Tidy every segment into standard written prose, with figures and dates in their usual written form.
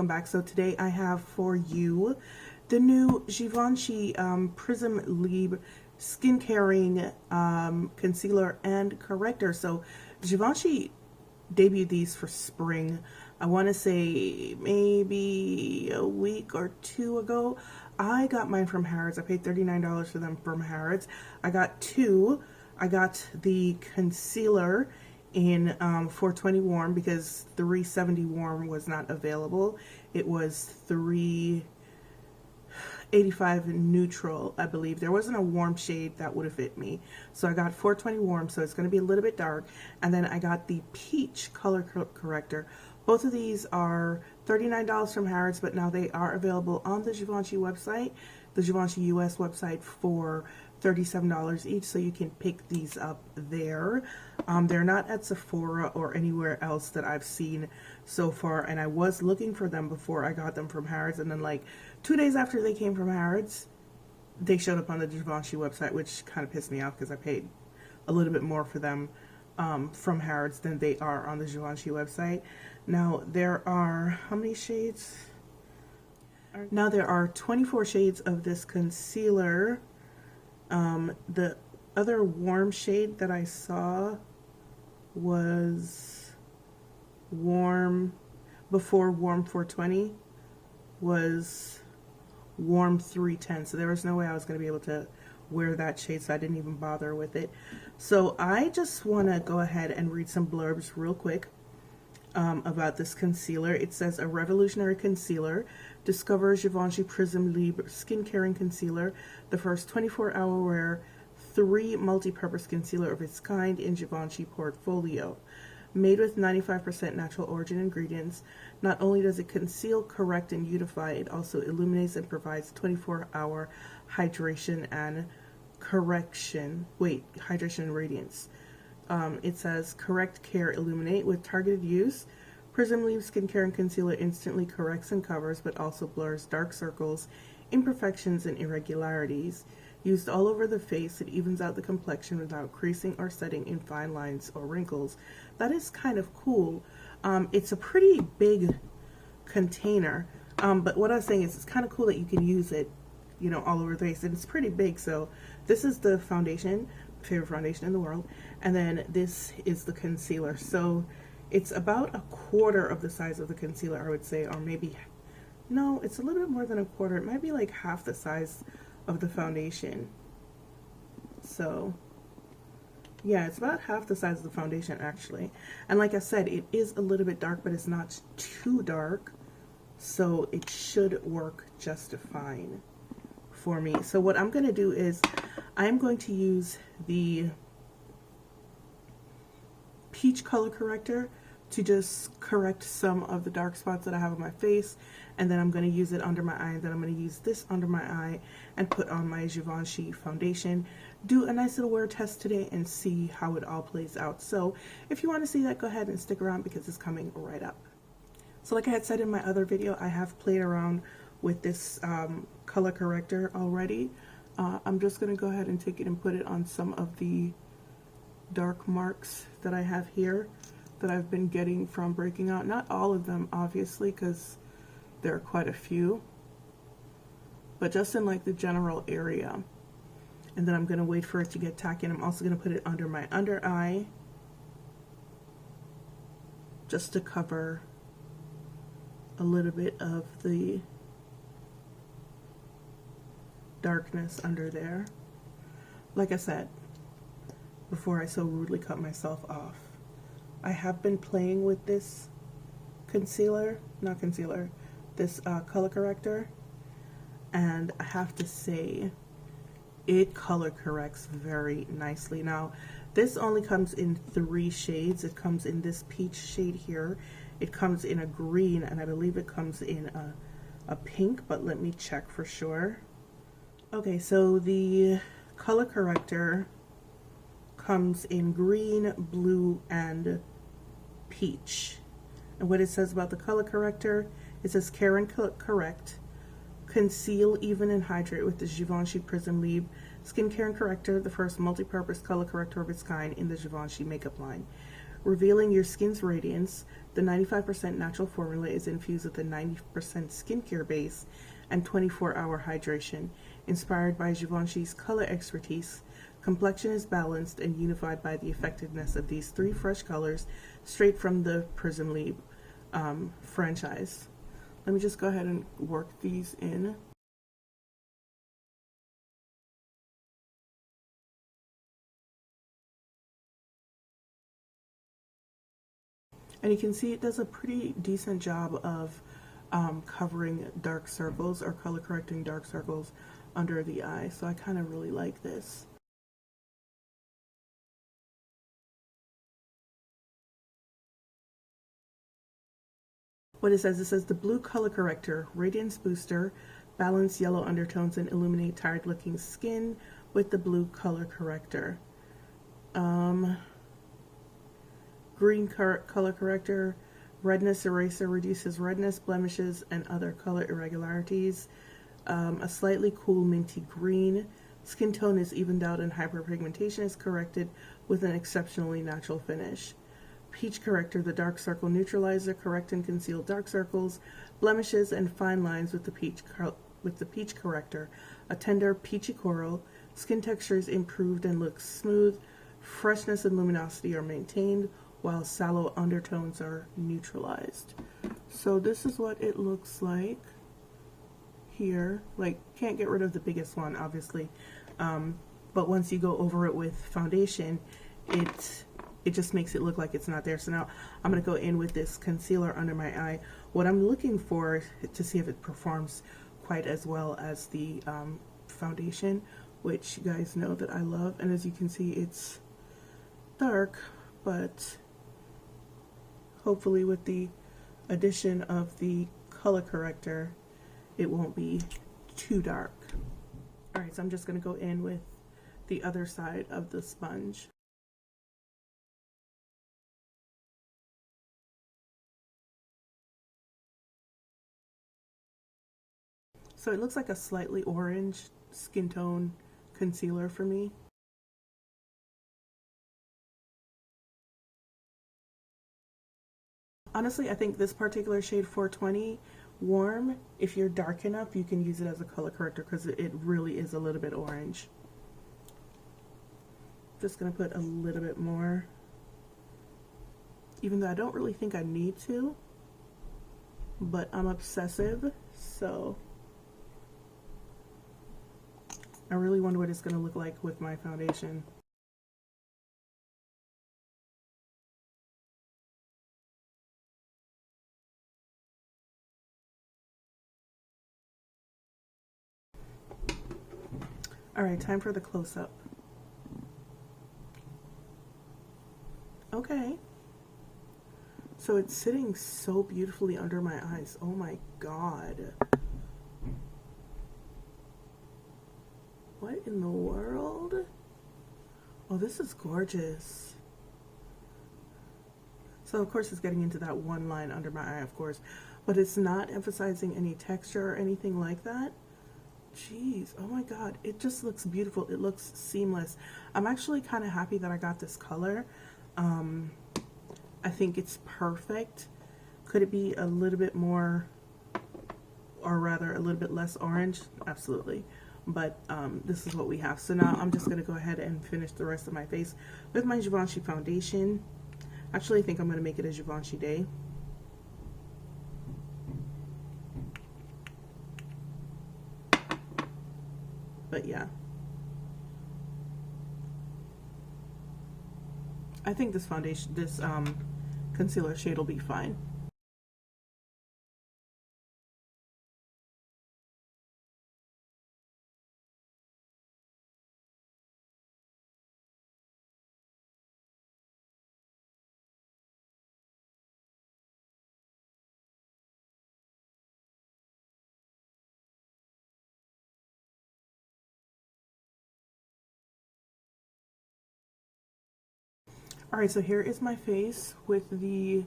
welcome back. So today I have for you the new Givenchy Prism Libre Skin Caring Concealer and Corrector. So Givenchy debuted these for spring. I want to say maybe a week or two ago. I got mine from Harrods. I paid $39 for them from Harrods. I got two. I got the concealer in 420 warm because 370 warm was not available. It was 385 neutral, I believe. There wasn't a warm shade that would have fit me. So I got 420 warm, so it's going to be a little bit dark. And then I got the peach color corrector. Both of these are $39 from Harrods, but now they are available on the Givenchy website, the Givenchy US website, for $37 each, so you can pick these up there. They're not at Sephora or anywhere else that I've seen so far, and I was looking for them before I got them from Harrods, and then like 2 days after they came from Harrods, they showed up on the Givenchy website, which kind of pissed me off because I paid a little bit more for them from Harrods than they are on the Givenchy website. Now there are, how many shades? Now there are 24 shades of this concealer. The other warm shade that I saw was warm, before warm 420 was warm 310, so there was no way I was going to be able to wear that shade, so I didn't even bother with it. So I just want to go ahead and read some blurbs real quick about this concealer. It says, a revolutionary concealer. Discover Givenchy Prism Libre Skin Caring Concealer, the first 24-hour wear 3 multi-purpose concealer of its kind in Givenchy portfolio. Made with 95% natural origin ingredients, not only does it conceal, correct, and beautify, it also illuminates and provides 24-hour hydration and hydration and radiance. It says, correct, care, illuminate. With targeted use, Prism Libre Skin Care and Concealer instantly corrects and covers, but also blurs dark circles, imperfections, and irregularities. Used all over the face, it evens out the complexion without creasing or setting in fine lines or wrinkles. That is kind of cool. It's a pretty big container, but what I was saying is it's kind of cool that you can use it, you know, all over the face, and it's pretty big. So this is the foundation, favorite foundation in the world, and then this is the concealer. So it's about a quarter of the size of the concealer, I would say, or maybe, no, it's a little bit more than a quarter. It might be like half the size of the foundation. So yeah, it's about half the size of the foundation actually. And like I said, it is a little bit dark, but it's not too dark, so it should work just fine for me. So what I'm going to do is I'm going to use the peach color corrector to just correct some of the dark spots that I have on my face, and then I'm going to use it under my eye, and then I'm going to use this under my eye and put on my Givenchy foundation. Do a nice little wear test today and see how it all plays out. So if you want to see that, go ahead and stick around because it's coming right up. So like I had said in my other video, I have played around with this color corrector already. I'm just going to go ahead and take it and put it on some of the dark marks that I have here that I've been getting from breaking out. Not all of them, obviously, because there are quite a few, but just in like the general area. And then I'm going to wait for it to get tacky, and I'm also going to put it under my under eye just to cover a little bit of the darkness under there. Like I said before I so rudely cut myself off, I have been playing with this this color corrector, and I have to say it color corrects very nicely. Now this only comes in 3 shades. It comes in this peach shade here, it comes in a green, and I believe it comes in a pink, but let me check for sure. Okay, so the color corrector comes in green, blue, and peach. And what it says about the color corrector, it says care and correct, conceal, even, and hydrate with the Givenchy Prism Libre Skin Care and Corrector, the first multi-purpose color corrector of its kind in the Givenchy makeup line. Revealing your skin's radiance, The 95% natural formula is infused with a 90% skincare base and 24-hour hydration. Inspired by Givenchy's color expertise, complexion is balanced and unified by the effectiveness of these 3 fresh colors straight from the Prism Libre franchise. Let me just go ahead and work these in. And you can see it does a pretty decent job of covering dark circles or color correcting dark circles under the eye. So I kind of really like this. What it says the blue color corrector, radiance booster, balance yellow undertones and illuminate tired looking skin with the blue color corrector. Green color corrector, redness eraser, reduces redness, blemishes, and other color irregularities. A slightly cool minty green. Skin tone is evened out and hyperpigmentation is corrected with an exceptionally natural finish. Peach corrector, the dark circle neutralizer, correct and conceal dark circles, blemishes, and fine lines with the peach corrector. A tender peachy coral. Skin texture is improved and looks smooth. Freshness and luminosity are maintained, while sallow undertones are neutralized. So this is what it looks like here. Like, can't get rid of the biggest one, obviously, but once you go over it with foundation, it just makes it look like it's not there. So now I'm going to go in with this concealer under my eye. What I'm looking for to see if it performs quite as well as the foundation, which you guys know that I love. And as you can see, it's dark, but hopefully with the addition of the color corrector, it won't be too dark. All right, so I'm just going to go in with the other side of the sponge. So it looks like a slightly orange skin tone concealer for me. Honestly, I think this particular shade 420 Warm, if you're dark enough, you can use it as a color corrector because it really is a little bit orange. Just gonna put a little bit more, even though I don't really think I need to, but I'm obsessive, so I really wonder what it's gonna look like with my foundation. All right, time for the close-up. Okay. So it's sitting so beautifully under my eyes. Oh my God. What in the world? Oh, this is gorgeous. So of course it's getting into that one line under my eye, of course, but it's not emphasizing any texture or anything like that. Jeez, oh my God, it just looks beautiful. It looks seamless. I'm actually kind of happy that I got this color. I think it's perfect. Could it be a little bit more, or rather a little bit less orange? Absolutely. But this is what we have. So now I'm just going to go ahead and finish the rest of my face with my Givenchy foundation. Actually, I think I'm going to make it a Givenchy day. But yeah, I think this foundation, this concealer shade will be fine. Alright, so here is my face with the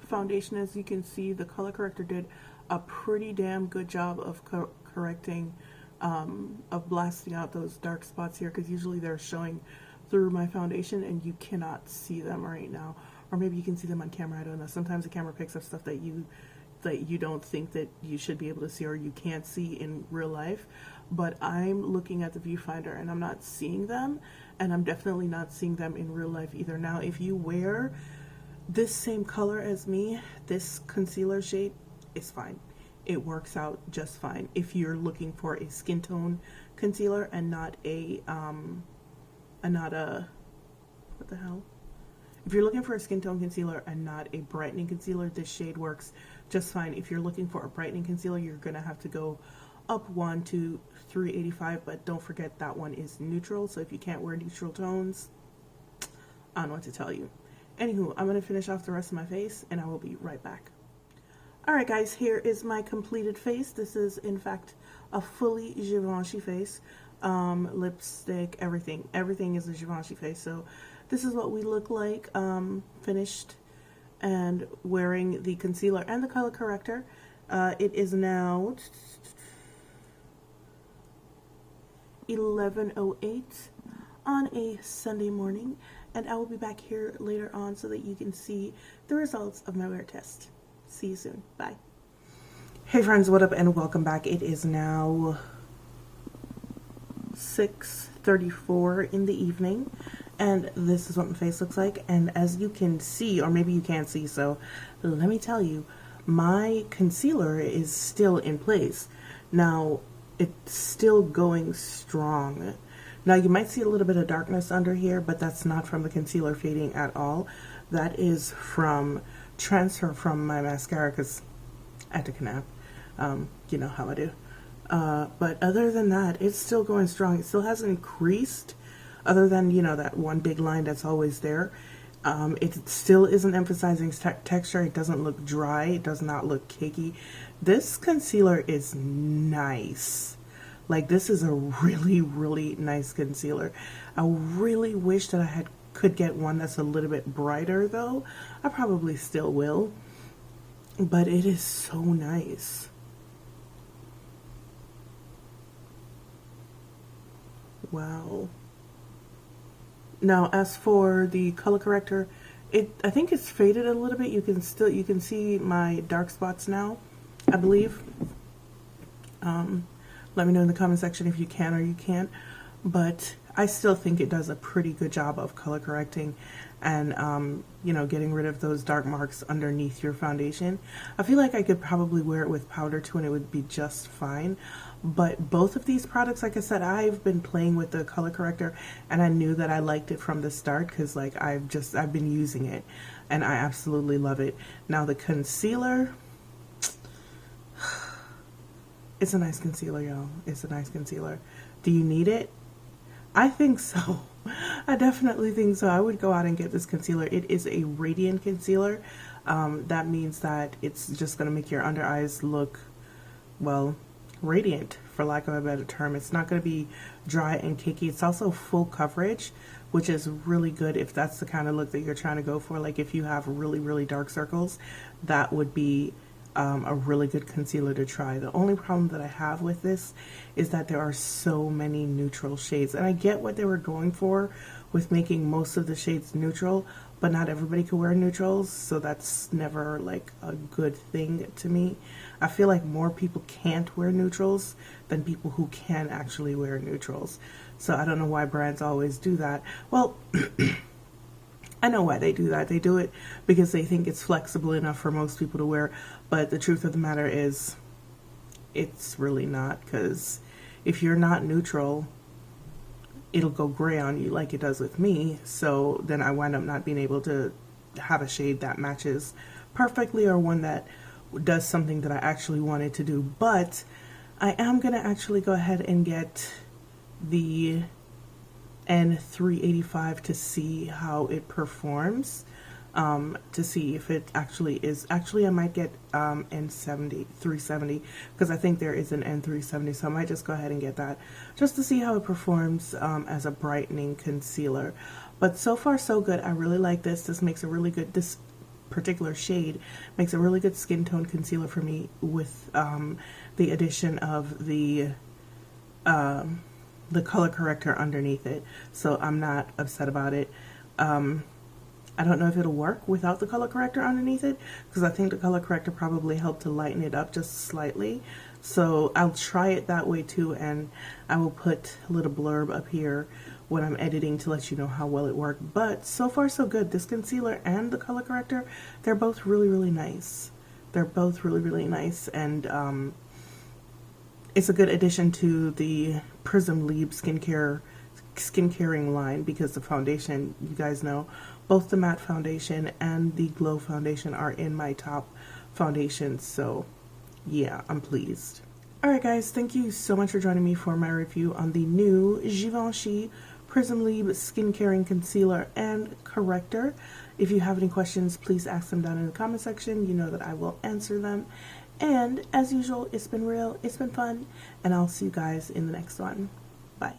foundation. As you can see, the color corrector did a pretty damn good job of correcting, of blasting out those dark spots here, because usually they're showing through my foundation and you cannot see them right now, or maybe you can see them on camera. I don't know. Sometimes the camera picks up stuff that you don't think that you should be able to see or you can't see in real life. But I'm looking at the viewfinder and I'm not seeing them, and I'm definitely not seeing them in real life either. Now, if you wear this same color as me, this concealer shade is fine. It works out just fine if you're looking for a skin tone concealer and not a what the hell? If you're looking for a skin tone concealer and not a brightening concealer, this shade works just fine. If you're looking for a brightening concealer, you're gonna have to go up one to 385, but don't forget that one is neutral. So if you can't wear neutral tones, I don't know what to tell you. Anywho, I'm gonna finish off the rest of my face and I will be right back. Alright guys, here is my completed face. This is in fact a fully Givenchy face. Lipstick, everything is a Givenchy face. So this is what we look like finished and wearing the concealer and the color corrector. It is now 11:08 on a Sunday morning, and I will be back here later on so that you can see the results of my wear test. See you soon. Bye. Hey friends, what up and welcome back. It is now 6:34 in the evening, and this is what my face looks like. And as you can see, or maybe you can't see, so let me tell you, my concealer is still in place. Now, it's still going strong. Now, you might see a little bit of darkness under here, but that's not from the concealer fading at all. That is from transfer from my mascara, because I took a nap. You know how I do. But other than that, it's still going strong. It still hasn't creased, other than, you know, that one big line that's always there. It still isn't emphasizing texture. It doesn't look dry. It does not look cakey. This concealer is nice. Like, this is a really, really nice concealer. I really wish that I could get one that's a little bit brighter, though. I probably still will. But it is so nice. Wow. Now, as for the color corrector, I think it's faded a little bit. You can see my dark spots now, I believe. Let me know in the comment section if you can or you can't. But I still think it does a pretty good job of color correcting and, you know, getting rid of those dark marks underneath your foundation. I feel like I could probably wear it with powder too and it would be just fine. But both of these products, like I said, I've been playing with the color corrector and I knew that I liked it from the start because, like, I've been using it and I absolutely love it. Now the concealer, it's a nice concealer, y'all. It's a nice concealer. Do you need it? I think so. I definitely think so. I would go out and get this concealer. It is a radiant concealer. That means that it's just going to make your under eyes look, well, radiant, for lack of a better term. It's not going to be dry and cakey. It's also full coverage, which is really good if that's the kind of look that you're trying to go for. Like, if you have really, really dark circles, that would be a really good concealer to try. The only problem that I have with this is that there are so many neutral shades, and I get what they were going for with making most of the shades neutral, but not everybody can wear neutrals, so that's never like a good thing to me. I feel like more people can't wear neutrals than people who can actually wear neutrals. So I don't know why brands always do that. Well, I know why they do that. They do it because they think it's flexible enough for most people to wear, but the truth of the matter is it's really not, because if you're not neutral, it'll go gray on you like it does with me. So then I wind up not being able to have a shade that matches perfectly or one that does something that I actually wanted to do. But I am going to actually go ahead and get the N385 to see how it performs, to see if it actually is. Actually, I might get N370 because I think there is an N370, so I might just go ahead and get that just to see how it performs as a brightening concealer. But so far so good. I really like this. This makes a really good, this particular shade makes a really good skin tone concealer for me with the addition of the color corrector underneath it, so I'm not upset about it. I don't know if it'll work without the color corrector underneath it, because I think the color corrector probably helped to lighten it up just slightly. So I'll try it that way too, and I will put a little blurb up here when I'm editing to let you know how well it worked. But so far so good. This concealer and the color corrector, they're both really, really nice. They're both really, really nice, and it's a good addition to the Prism Libre skincaring line, because the foundation, you guys know, both the matte foundation and the glow foundation are in my top foundations, so yeah, I'm pleased. Alright guys, thank you so much for joining me for my review on the new Givenchy Prism Libre Skincaring Concealer and Corrector. If you have any questions, please ask them down in the comment section. You know that I will answer them. And as usual, it's been real, it's been fun, and I'll see you guys in the next one. Bye.